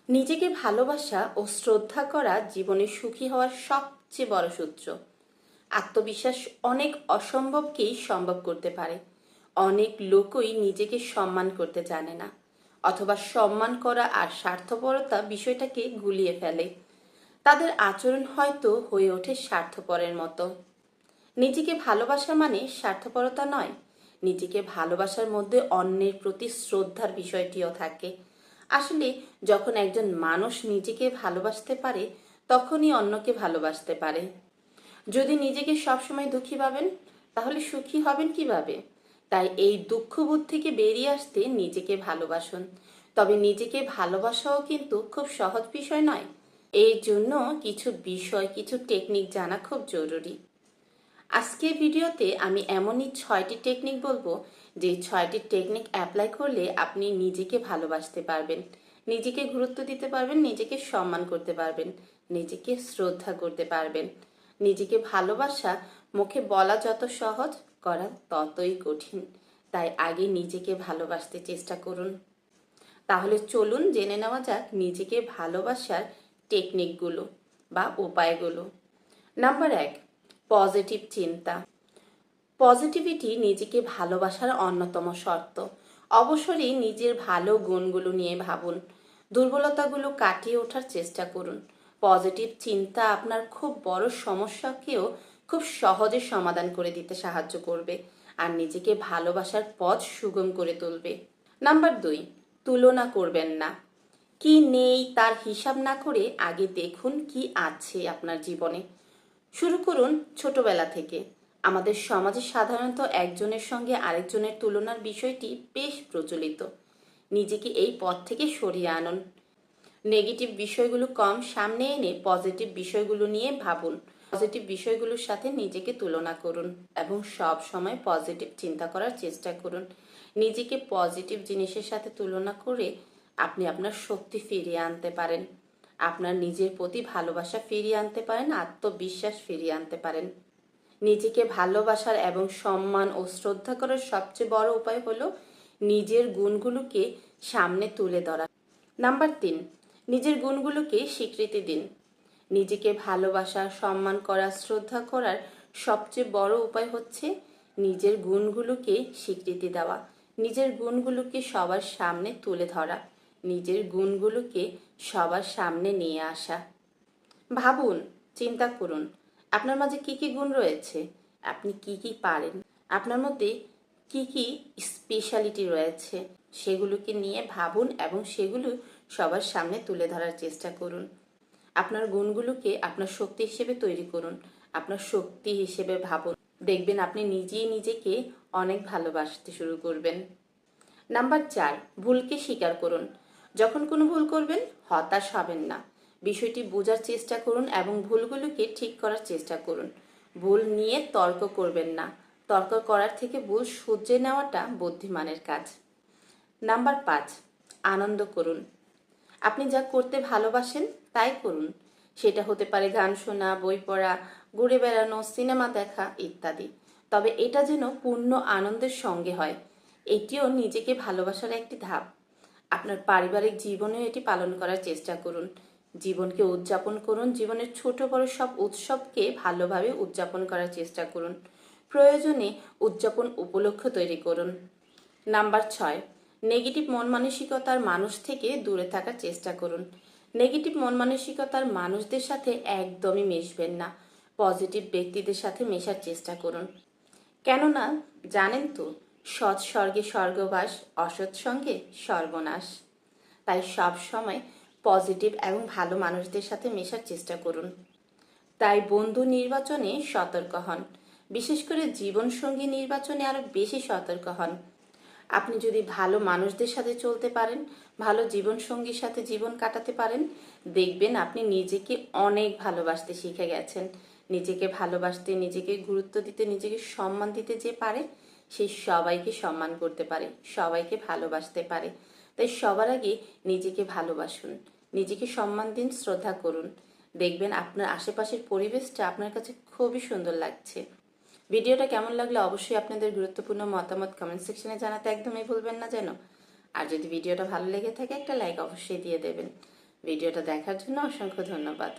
নিজেকে ভালোবাসা ও শ্রদ্ধা করা জীবনে সুখী হওয়ার সবচেয়ে বড় সূত্র। আত্মবিশ্বাস অনেক অসম্ভবকেই সম্ভব করতে পারে। অনেক লোকই নিজেকে সম্মান করতে জানে না, অথবা সম্মান করা আর স্বার্থপরতা বিষয়টাকে গুলিয়ে ফেলে। তাদের আচরণ হয়তো হয়ে ওঠে স্বার্থপরের মতো। নিজেকে ভালোবাসা মানে স্বার্থপরতা নয়, নিজেকে ভালোবাসার মধ্যে অন্যের প্রতি শ্রদ্ধার বিষয়টিও থাকে। আসলে যখন একজন মানুষ নিজেকে ভালোবাসতে পারে, তখনই অন্যকে ভালোবাসতে পারে। যদি নিজেকে সবসময় দুঃখী ভাবেন, তাহলে সুখী হবেন কিভাবে? তাই এই দুঃখবোধ থেকে বেরিয়ে আসতে নিজেকে ভালোবাসুন। তবে নিজেকে ভালোবাসাও কিন্তু খুব সহজ বিষয় নয়। এই জন্য কিছু টেকনিক জানা খুব জরুরি। আজকের ভিডিওতে আমি এমনই 6টি টেকনিক বলবো, যে 6টি টেকনিক অ্যাপ্লাই করলে আপনি নিজেকে ভালোবাসতে পারবেন, নিজেকে গুরুত্ব দিতে পারবেন, নিজেকে সম্মান করতে পারবেন, নিজেকে শ্রদ্ধা করতে পারবেন। নিজেকে ভালোবাসা মুখে বলা যত সহজ, করা ততই কঠিন। তাই আগে নিজেকে ভালোবাসতে চেষ্টা করুন। তাহলে চলুন জেনে নেওয়া যাক নিজেকে ভালোবাসার টেকনিকগুলো বা উপায়গুলো। নাম্বার 1, পজিটিভ চিন্তা। পজিটিভিটি নিজেকে ভালোবাসার অন্যতম শর্ত। অবসরই নিজের ভালো গুণগুলো নিয়ে ভাবুন, দুর্বলতাগুলো কাটিয়ে ওঠার চেষ্টা করুন। পজিটিভ চিন্তা আপনার খুব বড় সমস্যাকেও খুব সহজে সমাধান করে দিতে সাহায্য করবে, আর নিজেকে ভালোবাসার পথ সুগম করে তুলবে। নাম্বার 2, তুলনা করবেন না। কি নেই তার হিসাব না করে আগে দেখুন কি আছে আপনার জীবনে। শুরু করুন ছোটবেলা থেকে। আমাদের সমাজে সাধারণত একজনের সঙ্গে আরেকজনের তুলনার বিষয়টি বেশ প্রচলিত। নিজেকে এই পথ থেকে সরিয়ে আনুন। নেগেটিভ বিষয়গুলো কম সামনে এনে পজিটিভ বিষয়গুলো নিয়ে ভাবুন। পজিটিভ বিষয়গুলোর সাথে নিজেকে তুলনা করুন এবং সব সময় পজিটিভ চিন্তা করার চেষ্টা করুন। নিজেকে পজিটিভ জিনিসের সাথে তুলনা করে আপনি আপনার শক্তি ফিরিয়ে আনতে পারেন, আপনার নিজের প্রতি ভালোবাসা ফিরিয়ে আনতে পারেন, আত্মবিশ্বাস ফিরিয়ে আনতে পারেন। নিজেকে ভালোবাসার এবং সম্মান ও শ্রদ্ধা করার সবচেয়ে বড় উপায় হলো নিজের গুণগুলোকে সামনে তুলে ধরা। নাম্বার 3, নিজের গুণগুলোকে স্বীকৃতি দিন। নিজেকে ভালোবাসা, সম্মান করা, শ্রদ্ধা করার সবচেয়ে বড় উপায় হচ্ছে নিজের গুণগুলোকে স্বীকৃতি দেওয়া, নিজের গুণগুলোকে সবার সামনে তুলে ধরা, নিজের গুণগুলোকে সবার সামনে নিয়ে আসা। ভাবুন, চিন্তা করুন, আপনার মাঝে কি কি গুণ রয়েছে, আপনি কি কি পারেন, আপনার মধ্যে কি কি স্পেশালিটি রয়েছে, সেগুলোকে নিয়ে ভাবুন এবং সেগুলো সবার সামনে তুলে ধরার চেষ্টা করুন। আপনার গুণগুলোকে আপনার শক্তি হিসেবে তৈরি করুন, আপনার শক্তি হিসেবে ভাবুন। দেখবেন আপনি নিজেই নিজেকে অনেক ভালোবাসতে শুরু করবেন। নাম্বার 4, ভুলকে স্বীকার করুন। যখন কোনো ভুল করবেন, হতাশ হবেন না। বিষয়টি বোঝার চেষ্টা করুন এবং ভুলগুলোকে ঠিক করার চেষ্টা করুন। ভুল নিয়ে তর্ক করবেন না। তর্ক করার থেকে ভুল শুধরে নেওয়াটা বুদ্ধিমানের কাজ। নাম্বার 5, আনন্দ করুন। আপনি যা করতে ভালোবাসেন তাই করুন। সেটা হতে পারে গান শোনা, বই পড়া, ঘুরে বেড়ানো, সিনেমা দেখা ইত্যাদি। তবে এটা যেন পূর্ণ আনন্দের সঙ্গে হয়। এটিও নিজেকে ভালোবাসার একটি ধাপ। আপনার পারিবারিক জীবনেও এটি পালন করার চেষ্টা করুন। জীবনকে উদযাপন করুন। জীবনের ছোট বড় সব উৎসবকে ভালোভাবে উদযাপন করার চেষ্টা করুন। প্রয়োজনে উদযাপন উপলক্ষ তৈরি করুন। নাম্বার 6, নেগেটিভ মন মানসিকতার মানুষ থেকে দূরে থাকার চেষ্টা করুন। নেগেটিভ মন মানসিকতার মানুষদের সাথে একদমই মিশবেন না। পজিটিভ ব্যক্তিদের সাথে মেশার চেষ্টা করুন। কেননা জানেন তো, সৎ স্বর্গে স্বর্গবাস, অসৎ সঙ্গে সর্বনাশ। তাই সব সময় পজিটিভ এবং ভালো মানুষদের সাথে মেশার চেষ্টা করুন। তাই বন্ধু নির্বাচনে সতর্ক হন। বিশেষ করে জীবনসঙ্গী নির্বাচনে আরো বেশি সতর্ক হন। আপনি যদি ভালো মানুষদের সাথে চলতে পারেন, ভালো জীবনসঙ্গীর সাথে জীবন কাটাতে পারেন, দেখবেন আপনি নিজেকে অনেক ভালোবাসতে শিখে গেছেন। নিজেকে ভালোবাসতে, নিজেকে গুরুত্ব দিতে, নিজেকে সম্মান দিতে যে পারে, সে সবাইকে সম্মান করতে পারে, সবাইকে ভালোবাসতে পারে। তাই সবার আগে নিজেকে ভালোবাসুন, নিজেকে সম্মান দিন, শ্রদ্ধা করুন। দেখবেন আপনার আশেপাশের পরিবেশটা আপনার কাছে খুবই সুন্দর লাগছে। ভিডিওটা কেমন লাগলো অবশ্যই আপনাদের গুরুত্বপূর্ণ মতামত কমেন্ট সেকশনে জানাতে একদমই ভুলবেন না যেন। আর যদি ভিডিওটা ভালো লেগে থাকে, একটা লাইক অবশ্যই দিয়ে দেবেন। ভিডিওটা দেখার জন্য অসংখ্য ধন্যবাদ।